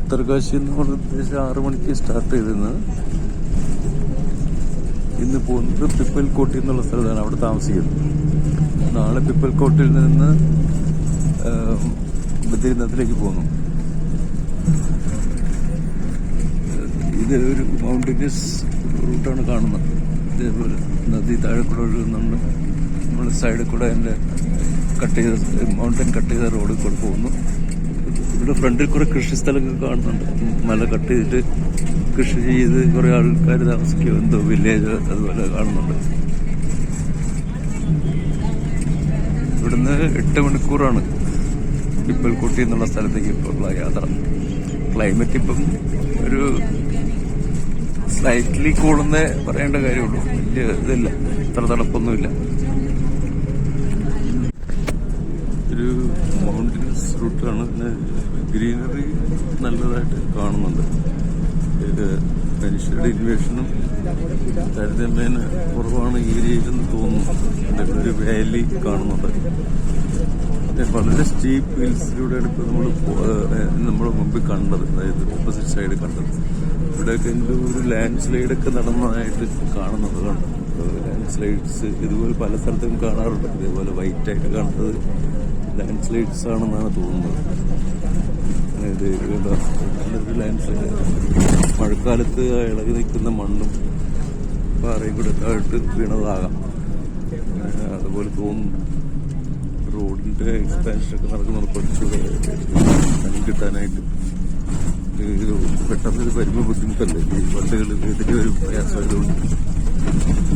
ഉത്തരകാശി എന്ന് പറഞ്ഞ ഉദ്ദേശം 6 മണിക്ക് സ്റ്റാർട്ട് ചെയ്തിരുന്നത്. ഇന്ന് പോകുന്നത് പിപ്പൽകോട്ടി എന്നുള്ള സ്ഥലത്താണ്, അവിടെ താമസിക്കുന്നത്. നാളെ പിപ്പൽകോട്ടിൽ നിന്ന് ബദ്രീനാഥിലേക്ക് പോകുന്നു. ഇത് ഒരു മൗണ്ടനസ് റൂട്ടാണ് കാണുന്നത്. ഇതേപോലെ നദി താഴെ കൂടെ ഒഴുകുന്നുണ്ട്. നമ്മൾ സൈഡിൽ കൂടെ അതിൻ്റെ മൗണ്ടൻ കട്ട് ചെയ്ത റോഡിൽ കൂടെ പോകുന്നു. ഇവിടെ ഫ്രണ്ടിൽ കുറെ കൃഷി സ്ഥലങ്ങൾ കാണുന്നുണ്ട്. മല കട്ട് ചെയ്തിട്ട് കൃഷി ചെയ്ത് കുറെ ആൾക്കാർ താമസിക്കുക, എന്തോ വില്ലേജ് അതുപോലെ കാണുന്നുണ്ട്. ഇവിടുന്ന് 8 മണിക്കൂറാണ് പിപ്പൽകോട്ടി എന്നുള്ള സ്ഥലത്തേക്ക് ഇപ്പോഴുള്ള യാത്ര. ക്ലൈമറ്റ് ഇപ്പം ഒരു സ്ലൈറ്റ്ലി കൂളുന്നേ പറയേണ്ട കാര്യമുള്ളൂ. വലിയ ഇതില്ല, ഇത്ര തണുപ്പൊന്നുമില്ല. ഒരു മൗണ്ടനസ് റൂട്ടാണ്. പിന്നെ ഗ്രീനറി നല്ലതായിട്ട് കാണുന്നുണ്ട്. ഇത് മനുഷ്യരുടെ ഇൻവേഷനും താരതമ്യേന കുറവാണ് ഈ ഏരിയയിലെന്ന് തോന്നുന്നു. ഒരു വാലി കാണുന്നുണ്ട്. വളരെ സ്റ്റീപ്പ് ഹിൽസിലൂടെയാണ് ഇപ്പോൾ നമ്മൾ മുമ്പിൽ കണ്ടത്, അതായത് ഓപ്പോസിറ്റ് സൈഡ് കണ്ടത്. ഇവിടെയൊക്കെ ഒരു ലാൻഡ് സ്ലൈഡൊക്കെ നടന്നതായിട്ട് കാണുന്നത് കണ്ടു. ലാൻഡ് സ്ലൈഡ്സ് ഇതുപോലെ പല സ്ഥലത്തും കാണാറുണ്ട്. ഇതേപോലെ വൈറ്റായിട്ട് കാണുന്നത് ലാൻഡ് സ്ലൈഡ്സ് ആണെന്നാണ് തോന്നുന്നത്. ഇത് നല്ലൊരു ലാൻഡ് സ്ലൈഡ്. മഴക്കാലത്ത് ഇളകി നിൽക്കുന്ന മണ്ണും പാറയും കൂടെ ആയിട്ട് വീണതാകാം, അതുപോലെ തോന്നുന്നു. റോഡിന്റെ എക്സ്പാൻഷനൊക്കെ നടക്കുന്നുണ്ട്. കുറച്ചുകൂടെ പണി കിട്ടാനായിട്ട് പെട്ടെന്ന് ഇത് വരുമ്പോൾ ബുദ്ധിമുട്ടല്ലേ. ഈ വണ്ടികൾ ഇതിൻ്റെ ഒരു പ്രയാസമായതുകൊണ്ട്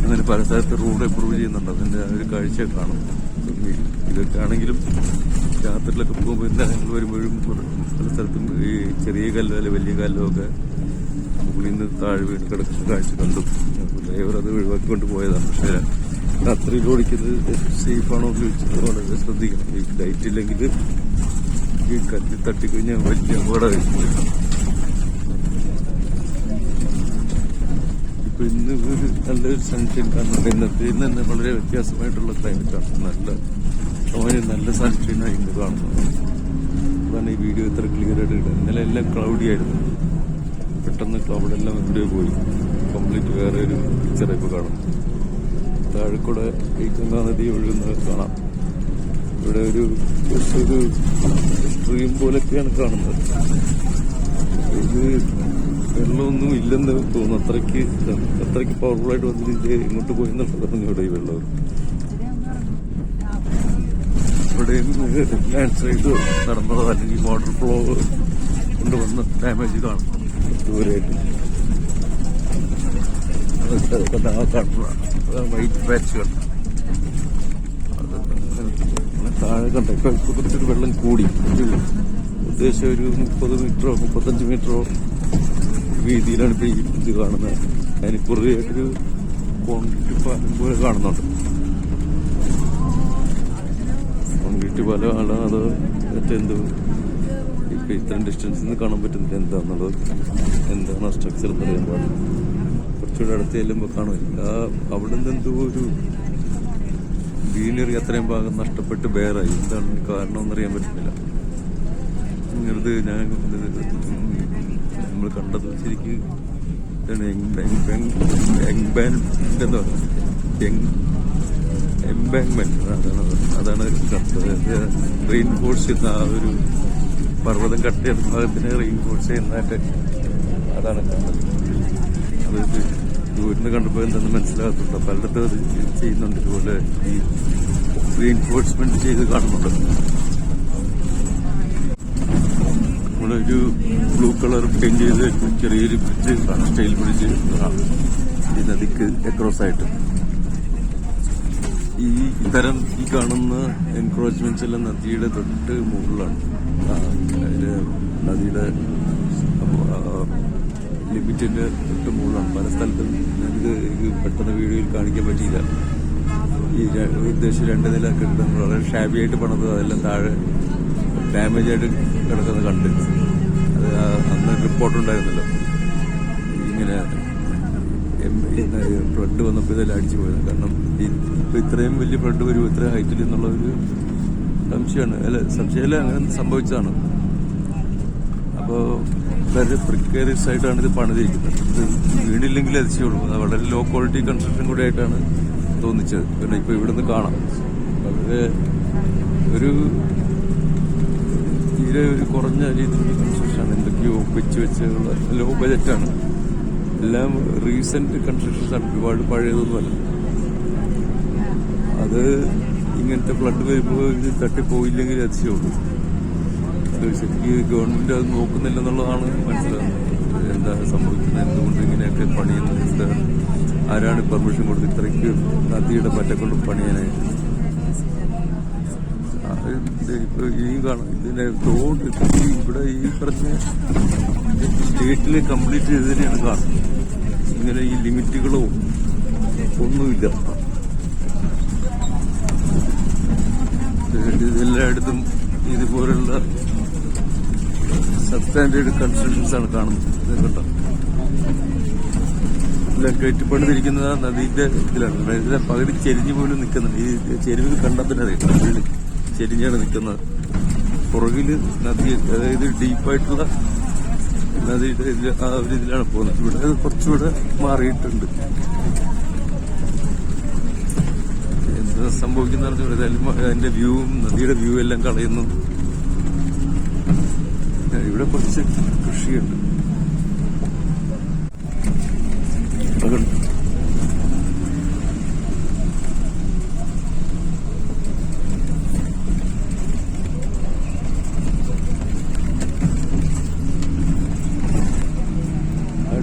അങ്ങനെ പല സ്ഥലത്ത് റോഡ് ഇമ്പ്രൂവ് ചെയ്യുന്നുണ്ട്. അതിൻ്റെ ഒരു കാഴ്ച കാണും. ഇതൊക്കെ ആണെങ്കിലും രാത്രിയിലൊക്കെ പോകുമ്പോൾ ഞങ്ങൾ വരുമ്പോഴും പല സ്ഥലത്തും ഈ ചെറിയ കല്ലോ അല്ലെ വലിയ കല്ലോ ഒക്കെ മുകളിൽ നിന്ന് താഴെ വീണ് കിടക്കുന്ന കാഴ്ച കണ്ടു. ഡ്രൈവർ അത് ഒഴിവാക്കിക്കൊണ്ട് പോയതാണ്. പക്ഷേ രാത്രിയിൽ ഓടിക്കുന്നത് സേഫാണോ എന്ന് ചോദിച്ചത് വളരെ ശ്രദ്ധിക്കണം. ഈ ലൈറ്റ് ഇല്ലെങ്കിൽ ഈ കല്ലിൽ തട്ടിക്കഴിഞ്ഞാൽ വലിയ അപകടമായിരിക്കും. ഇപ്പൊ ഇന്ന് ഒരു നല്ലൊരു സൺഷൈൻ കാണുന്നുണ്ട്. ഇന്ന് തന്നെ വളരെ വ്യത്യാസമായിട്ടുള്ള ക്ലൈമറ്റാണ്. നല്ല സൺഷൈനായി ഇന്ന് കാണുന്നത്. അതാണ് ഈ വീഡിയോ ഇത്ര ക്ലിയർ ആയിട്ട് കിട്ടുന്നത്. ഇന്നലെ എല്ലാം ക്ലൗഡി ആയിരുന്നു. പെട്ടെന്ന് ക്ലൗഡെല്ലാം എവിടെയോ പോയി. കംപ്ലീറ്റ് വേറെ ഒരു പിക്ചർ ഇപ്പോൾ കാണും. താഴെക്കൂടെ ഈ ഗംഗാ നദി ഒഴുകുന്നത് കാണാം. ഇവിടെ ഒരു സ്ട്രീം പോലൊക്കെയാണ് കാണുന്നത്. ഇത് വെള്ളമൊന്നും ഇല്ലെന്ന് തോന്നുന്നു. അത്രയ്ക്ക് പവർഫുള്ളായിട്ട് വന്നിട്ട് ഇങ്ങോട്ട് പോയി എന്നുള്ളതാണ് ഇവിടെ ഈ വെള്ളം. ഇവിടെയും ലാൻഡ് സ്ലൈഡ് നടന്നതോ അല്ലെങ്കിൽ വാട്ടർ ഫ്ലോ കൊണ്ടുവന്ന ഡാമേജ് കാണും ദൂരെയായിട്ട്. വൈറ്റ് പാച്ച് കണ്ട താഴെ കണ്ട. ഇപ്പൊ കുറച്ചൊരു വെള്ളം കൂടി. ഉദ്ദേശം ഒരു 30 മീറ്ററോ 35 മീറ്ററോ വീതിയിലാണ് ഇപ്പൊ ഈ ഇത് കാണുന്നത്. അതിന് കുറേയായിട്ടൊരു കോൺക്രീറ്റ് പാലം പോലെ കാണുന്നുണ്ട്. കോൺക്രീറ്റ് പാലമാണ് അത് മറ്റെന്തോ ഇപ്പൊ ഇത്രയും ഡിസ്റ്റൻസിൽ നിന്ന് കാണാൻ പറ്റുന്നില്ല എന്താണെന്നുള്ളത്. എന്താണ് ആ സ്ട്രക്ചർ എന്ന് അറിയാൻ പാടില്ല. കുറച്ചുകൂടെ അടുത്ത് ചെല്ലുമ്പോൾ കാണുമില്ല. അവിടെ നിന്ന് എന്തോ ഒരു ഗ്രീനറി അത്രയും ഭാഗം നഷ്ടപ്പെട്ട് ബേറായി. എന്താണ് കാരണം എന്നറിയാൻ പറ്റുന്നില്ല. ഇങ്ങനത് നമ്മൾ കണ്ടത് ശരിക്ക് അതാണ് കണ്ടത്. റെയിൻഫോഴ്സ് ചെയ്യുന്ന ആ ഒരു പർവ്വതം കട്ട് ചെയ്യുന്ന ഭാഗത്തിന് റെയിൻഫോഴ്സ് ചെയ്യുന്നതായിട്ട് അതാണ് കണ്ടത്. അത് ദൂരിന്ന് കണ്ടപ്പോൾ എന്താണെന്ന് മനസ്സിലാകത്തുണ്ട്. പലയിടത്തും അത് ചെയ്യുന്നുണ്ട്. ഇതുപോലെ ഈ റീഎൻഫോഴ്സ്മെന്റ് ചെയ്ത് കാണുന്നുണ്ട്. നമ്മളൊരു ബ്ലൂ കളർ പെയിന്റ് ചെയ്ത് ചെറിയൊരു ബ്രിഡ്ജ് കാണാം, സ്റ്റൈൽ ബ്രിഡ്ജ് ഈ നദിക്ക് അക്രോസ് ആയിട്ട്. ഈ ഇത്തരം ഈ കാണുന്ന എൻക്രോച്ച്മെന്റ്സ് എല്ലാം നദിയുടെ തൊട്ട് മുകളിലാണ്. നദിയുടെ ലിമിറ്റിന്റെ തൊട്ട് മുകളിലാണ്. പല സ്ഥലത്തും ഇത് പെട്ടെന്ന് വീഡിയോയിൽ കാണിക്കാൻ പറ്റിയില്ല. ഈ ഉദ്ദേശം 2 നില കെട്ടിടങ്ങൾ വളരെ ഷാബിയായിട്ട് പണിത് അതെല്ലാം താഴെ ഡാമേജ് ആയിട്ട് കിടക്കുന്നത് കണ്ട് അത് അന്ന് റിപ്പോർട്ടുണ്ടായിരുന്നല്ലോ. ഇങ്ങനെ ഫ്ലഡ് വന്നപ്പോൾ ഇതെല്ലാം അടിച്ചു പോയത്. കാരണം ഇപ്പൊ ഇത്രയും വലിയ ഫ്ലഡ് വരും ഇത്ര ഹൈറ്റിൽ എന്നുള്ളൊരു സംശയമാണ്. സംശയമല്ല, അങ്ങനെ സംഭവിച്ചതാണ്. അപ്പോൾ വളരെ പ്രിക്കേറിയസ് ആയിട്ടാണ് ഇത് പണിതിരിക്കുന്നത്. ഇത് വീണില്ലെങ്കിൽ അതിശയുള്ളൂ. അത് വളരെ ലോ ക്വാളിറ്റി കൺസ്ട്രക്ഷൻ കൂടി ആയിട്ടാണ് തോന്നിച്ചത്. പിന്നെ ഇപ്പോൾ ഇവിടുന്ന് കാണാം വളരെ തീരെ ഒരു കുറഞ്ഞ രീതിയിലുള്ള കൺസ്ട്രക്ഷനാണ്. എന്തൊക്കെയോ വെച്ചുള്ള ലോ ബജറ്റാണ്. എല്ലാം റീസെന്റ് കൺസ്ട്രക്ഷൻസ് ആണ്, ഒരുപാട് പഴയതൊന്നുമല്ല. അത് ഇങ്ങനത്തെ ഫ്ലഡ് വരുമ്പോൾ ഇത് തട്ടിപ്പോയില്ലെങ്കിൽ അതിശയുള്ളൂ. ശരിക്കും ഗവൺമെന്റ് അത് നോക്കുന്നില്ലെന്നുള്ളതാണ് മനസ്സിലാകുന്നത്. എന്താ സംഭവിക്കുന്നത്, എന്തുകൊണ്ട് ഇങ്ങനെയൊക്കെ പണിയുന്നത്, എന്താ ആരാണ് പെർമിഷൻ കൊടുത്ത് ഇത്രയ്ക്ക് നദിയുടെ പറ്റക്കൊണ്ട് പണിയാനായിട്ട്. ഇപ്പൊ ഇനിയും കാണാം ഇതിന്റെ റോഡ് ഇവിടെ ഈ പറഞ്ഞ സ്റ്റേറ്റില് കംപ്ലീറ്റ് ചെയ്തതിനെയാണ് കാണുന്നത്. ഇങ്ങനെ ഈ ലിമിറ്റുകളോ ഒന്നുമില്ല. ഇതെല്ലായിടത്തും ഇതുപോലുള്ള സബ്സ്റ്റാൻഡേർഡ് കൺസ്ട്രക്ഷൻസ് ആണ് കാണുന്നത്. ഇത് കണ്ടോ, എല്ലാം കയറ്റിപ്പണിതിരിക്കുന്നത് നദീന്റെ ഇതിലാണ്. ഇതിലെ പകുതി ചെരിഞ്ഞു പോലും നിൽക്കുന്നുണ്ട്. ഈ ചെരുവിൽ കണ്ടാൽ തന്നെ അറിയാം ചെരിഞ്ഞാണ് നിൽക്കുന്നത്. പുറകില് നദി, അതായത് ഡീപ്പായിട്ടുള്ള നദിയുടെ ആ ഒരു ഇതിലാണ് പോകുന്നത്. ഇവിടെ കുറച്ചുകൂടെ മാറിയിട്ടുണ്ട്. എന്താ സംഭവിക്കുന്ന അതിന്റെ വ്യൂവും നദിയുടെ വ്യൂ എല്ലാം കളയുന്നു. ഇവിടെ കുറച്ച് കൃഷിയുണ്ട്.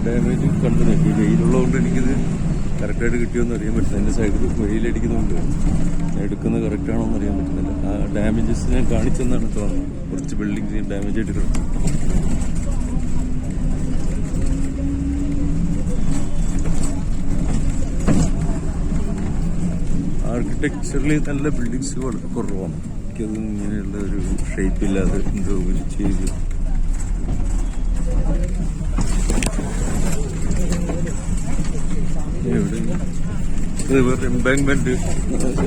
ഡാമേജ് കണ്ടു നോക്കി. വെയിലുള്ളതുകൊണ്ട് എനിക്കിത് കറക്റ്റായിട്ട് കിട്ടിയോന്ന് അറിയാൻ പറ്റുന്നില്ല. എൻ്റെ സൈഡിൽ വെയിലടിക്കുന്നുണ്ട്. എടുക്കുന്നത് കറക്റ്റാണോ എന്ന് അറിയാൻ പറ്റുന്നില്ല. ആ ഡാമേജസ് ഞാൻ കാണിച്ചെന്നാണ് തോന്നുന്നത്. കുറച്ച് ബിൽഡിങ്സ് ഡാമേജ് ആയിട്ട് കിടക്കും. ആർക്കിടെക്ചറിൽ നല്ല ബിൽഡിങ്സ് വളരെ കുറവാണ്. എനിക്കത് ഇങ്ങനെയുള്ള ഒരു ഷേപ്പില്ലാതെ എന്തോ ഒരു ചെയ്ത് എംബാങ്ക്മെന്റ്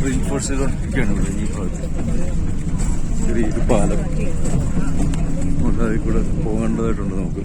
റീൻഫോഴ്സ് ചെയ്തുകൊണ്ടിരിക്കുകയാണ് ഇവിടെ ഈ ഭാഗത്ത്. ചെറിയൊരു പാലം അതിൽ കൂടെ പോകേണ്ടതായിട്ടുണ്ട് നമുക്ക്.